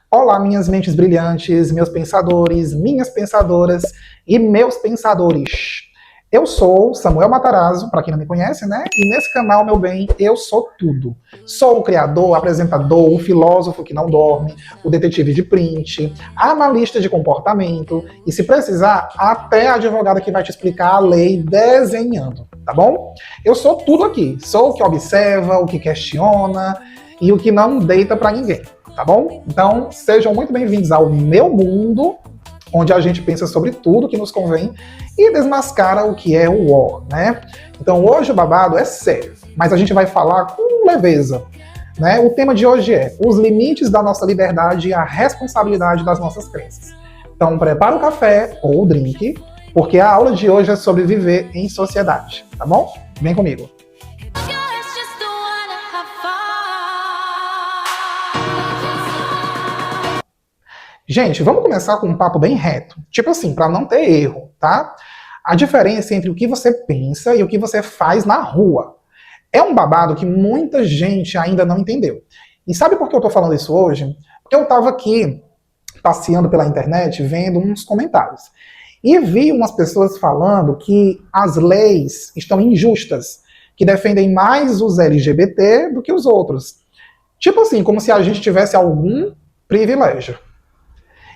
Olá, minhas mentes brilhantes, meus pensadores, minhas pensadoras e meus pensadores. Eu sou Samuel Matarazzo, para quem não me conhece, né? E nesse canal, meu bem, eu sou tudo. Sou o criador, apresentador, o filósofo que não dorme, o detetive de print, analista de comportamento e, se precisar, até a advogada que vai te explicar a lei desenhando, tá bom? Eu sou tudo aqui. Sou o que observa, o que questiona e o que não deita para ninguém. Tá bom? Então, sejam muito bem-vindos ao meu mundo, onde a gente pensa sobre tudo que nos convém e desmascara o que é o ó, né? Então, hoje o babado é sério, mas a gente vai falar com leveza, né? O tema de hoje é os limites da nossa liberdade e a responsabilidade das nossas crenças. Então, prepara o café ou o drink, porque a aula de hoje é sobre viver em sociedade, tá bom? Vem comigo. Gente, vamos começar com um papo bem reto. Tipo assim, para não ter erro, tá? A diferença entre o que você pensa e o que você faz na rua. É um babado que muita gente ainda não entendeu. E sabe por que eu tô falando isso hoje? Porque eu tava aqui passeando pela internet, vendo uns comentários. E vi umas pessoas falando que as leis estão injustas, que defendem mais os LGBT do que os outros. Tipo assim, como se a gente tivesse algum privilégio.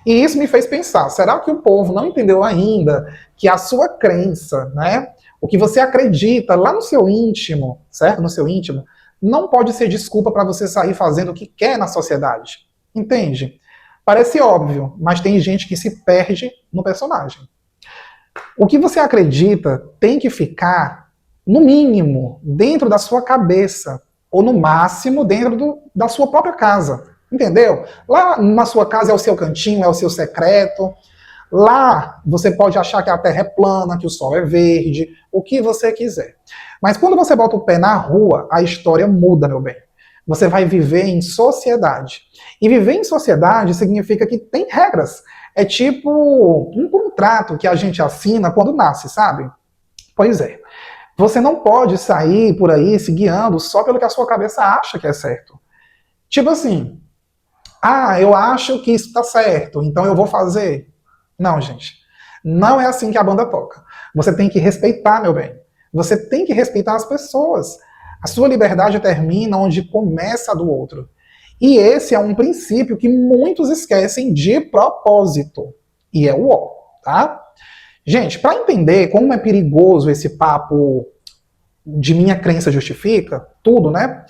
E isso me fez pensar, será que o povo não entendeu ainda que a sua crença, né, o que você acredita lá no seu íntimo, certo? No seu íntimo, não pode ser desculpa para você sair fazendo o que quer na sociedade. Entende? Parece óbvio, mas tem gente que se perde no personagem. O que você acredita tem que ficar, no mínimo, dentro da sua cabeça, ou no máximo, dentro da sua própria casa. Entendeu? Lá na sua casa é o seu cantinho, é o seu secreto. Lá você pode achar que a terra é plana, que o sol é verde, o que você quiser. Mas quando você bota o pé na rua, a história muda, meu bem. Você vai viver em sociedade. E viver em sociedade significa que tem regras. É tipo um contrato que a gente assina quando nasce, sabe? Pois é. Você não pode sair por aí se guiando só pelo que a sua cabeça acha que é certo. Tipo assim, eu acho que isso tá certo, então eu vou fazer. Não, gente. Não é assim que a banda toca. Você tem que respeitar, meu bem. Você tem que respeitar as pessoas. A sua liberdade termina onde começa a do outro. E esse é um princípio que muitos esquecem de propósito. E é o ó, tá? Gente, para entender como é perigoso esse papo de minha crença justifica, tudo, né?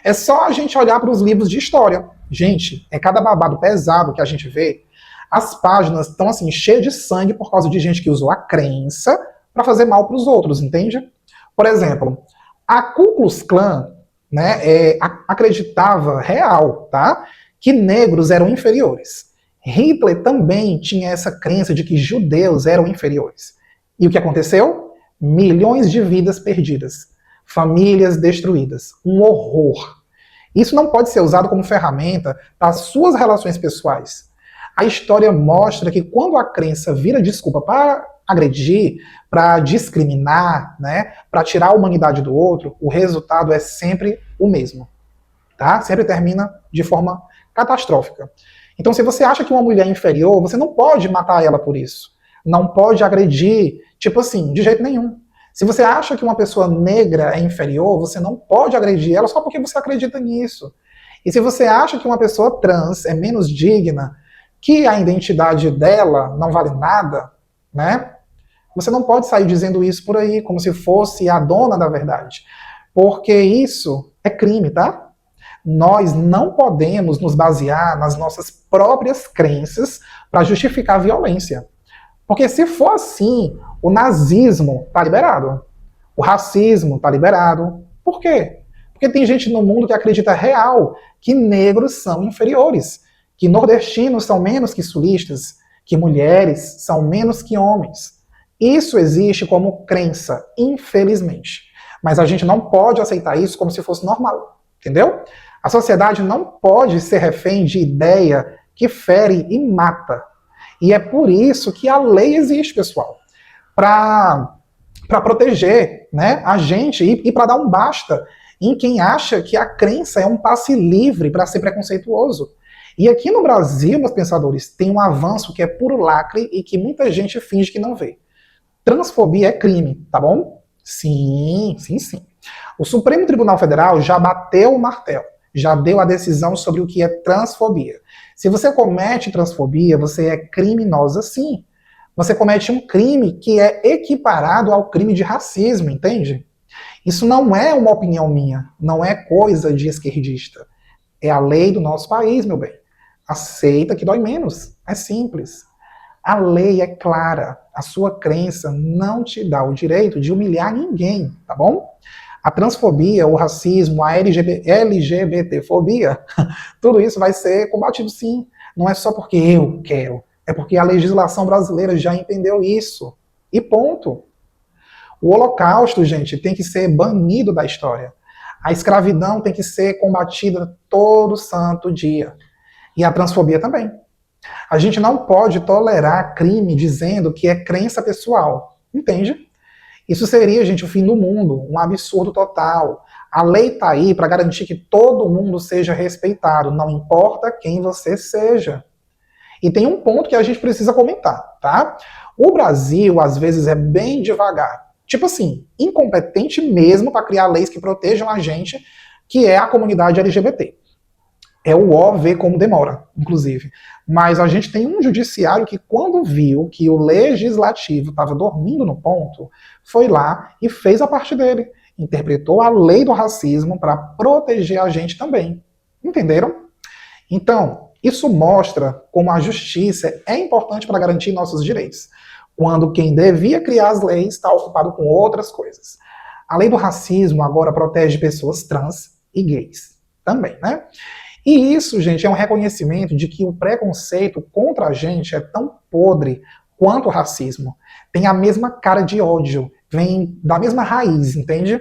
É só a gente olhar para os livros de história. Gente, é cada babado pesado que a gente vê. As páginas estão assim, cheias de sangue por causa de gente que usou a crença para fazer mal para os outros, entende? Por exemplo, a Ku Klux Klan, né, acreditava real, tá, que negros eram inferiores. Hitler também tinha essa crença de que judeus eram inferiores. E o que aconteceu? Milhões de vidas perdidas. Famílias destruídas. Um horror. Isso não pode ser usado como ferramenta para as suas relações pessoais. A história mostra que quando a crença vira desculpa para agredir, para discriminar, né, para tirar a humanidade do outro, o resultado é sempre o mesmo. Tá? Sempre termina de forma catastrófica. Então, se você acha que uma mulher é inferior, você não pode matar ela por isso. Não pode agredir, tipo assim, de jeito nenhum. Se você acha que uma pessoa negra é inferior, você não pode agredir ela só porque você acredita nisso. E se você acha que uma pessoa trans é menos digna, que a identidade dela não vale nada, né? Você não pode sair dizendo isso por aí, como se fosse a dona da verdade. Porque isso é crime, tá? Nós não podemos nos basear nas nossas próprias crenças para justificar a violência. Porque se for assim, o nazismo está liberado. O racismo está liberado. Por quê? Porque tem gente no mundo que acredita real que negros são inferiores, que nordestinos são menos que sulistas, que mulheres são menos que homens. Isso existe como crença, infelizmente. Mas a gente não pode aceitar isso como se fosse normal. Entendeu? A sociedade não pode ser refém de ideia que fere e mata. E é por isso que a lei existe, pessoal. Para proteger, né, a gente e para dar um basta em quem acha que a crença é um passe livre para ser preconceituoso. E aqui no Brasil, meus pensadores, tem um avanço que é puro lacre e que muita gente finge que não vê. Transfobia é crime, tá bom? Sim, sim, sim. O Supremo Tribunal Federal já bateu o martelo, já deu a decisão sobre o que é transfobia. Se você comete transfobia, você é criminosa sim. Você comete um crime que é equiparado ao crime de racismo, entende? Isso não é uma opinião minha, não é coisa de esquerdista. É a lei do nosso país, meu bem. Aceita que dói menos. É simples. A lei é clara. A sua crença não te dá o direito de humilhar ninguém, tá bom? A transfobia, o racismo, a LGBTfobia, tudo isso vai ser combatido sim. Não é só porque eu quero, é porque a legislação brasileira já entendeu isso. E ponto. O Holocausto, gente, tem que ser banido da história. A escravidão tem que ser combatida todo santo dia. E a transfobia também. A gente não pode tolerar crime dizendo que é crença pessoal. Entende? Isso seria, gente, o fim do mundo, um absurdo total. A lei está aí para garantir que todo mundo seja respeitado, não importa quem você seja. E tem um ponto que a gente precisa comentar, tá? O Brasil, às vezes, é bem devagar. Tipo assim, incompetente mesmo para criar leis que protejam a gente, que é a comunidade LGBT. É o O ver como demora, inclusive. Mas a gente tem um judiciário que, quando viu que o legislativo estava dormindo no ponto, foi lá e fez a parte dele. Interpretou a lei do racismo para proteger a gente também. Entenderam? Então, isso mostra como a justiça é importante para garantir nossos direitos, quando quem devia criar as leis está ocupado com outras coisas. A lei do racismo agora protege pessoas trans e gays também, né? E isso, gente, é um reconhecimento de que o preconceito contra a gente é tão podre quanto o racismo. Tem a mesma cara de ódio, vem da mesma raiz, entende?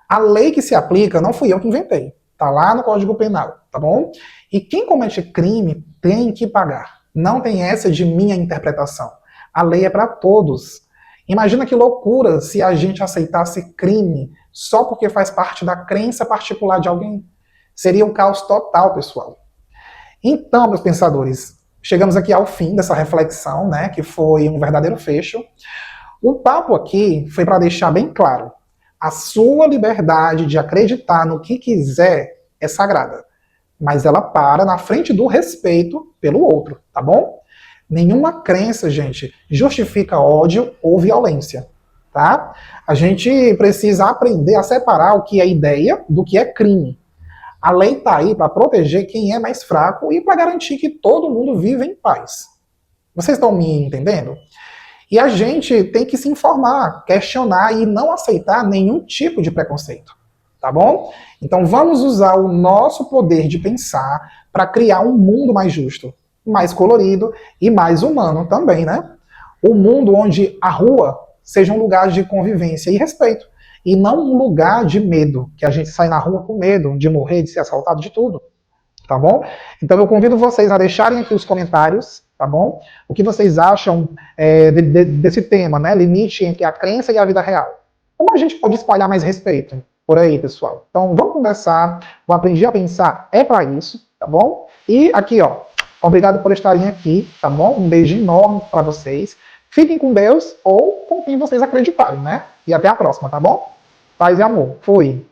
A lei que se aplica não fui eu que inventei. Tá lá no Código Penal, tá bom? E quem comete crime tem que pagar. Não tem essa de minha interpretação. A lei é para todos. Imagina que loucura se a gente aceitasse crime só porque faz parte da crença particular de alguém. Seria um caos total, pessoal. Então, meus pensadores, chegamos aqui ao fim dessa reflexão, né, que foi um verdadeiro fecho. O papo aqui foi para deixar bem claro: a sua liberdade de acreditar no que quiser é sagrada, mas ela para na frente do respeito pelo outro, tá bom? Nenhuma crença, gente, justifica ódio ou violência, tá? A gente precisa aprender a separar o que é ideia do que é crime. A lei está aí para proteger quem é mais fraco e para garantir que todo mundo vive em paz. Vocês estão me entendendo? E a gente tem que se informar, questionar e não aceitar nenhum tipo de preconceito, tá bom? Então vamos usar o nosso poder de pensar para criar um mundo mais justo, mais colorido e mais humano também, né? Um mundo onde a rua seja um lugar de convivência e respeito, e não um lugar de medo, que a gente sai na rua com medo de morrer, de ser assaltado, de tudo, tá bom? Então eu convido vocês a deixarem aqui os comentários, tá bom? O que vocês acham desse tema, né? Limite entre a crença e a vida real. Como a gente pode espalhar mais respeito por aí, pessoal? Então vamos conversar, vou aprender a pensar, é para isso, tá bom? E aqui, ó, obrigado por estarem aqui, tá bom? Um beijo enorme para vocês. Fiquem com Deus ou com quem vocês acreditarem, né? E até a próxima, tá bom? Paz e amor. Fui.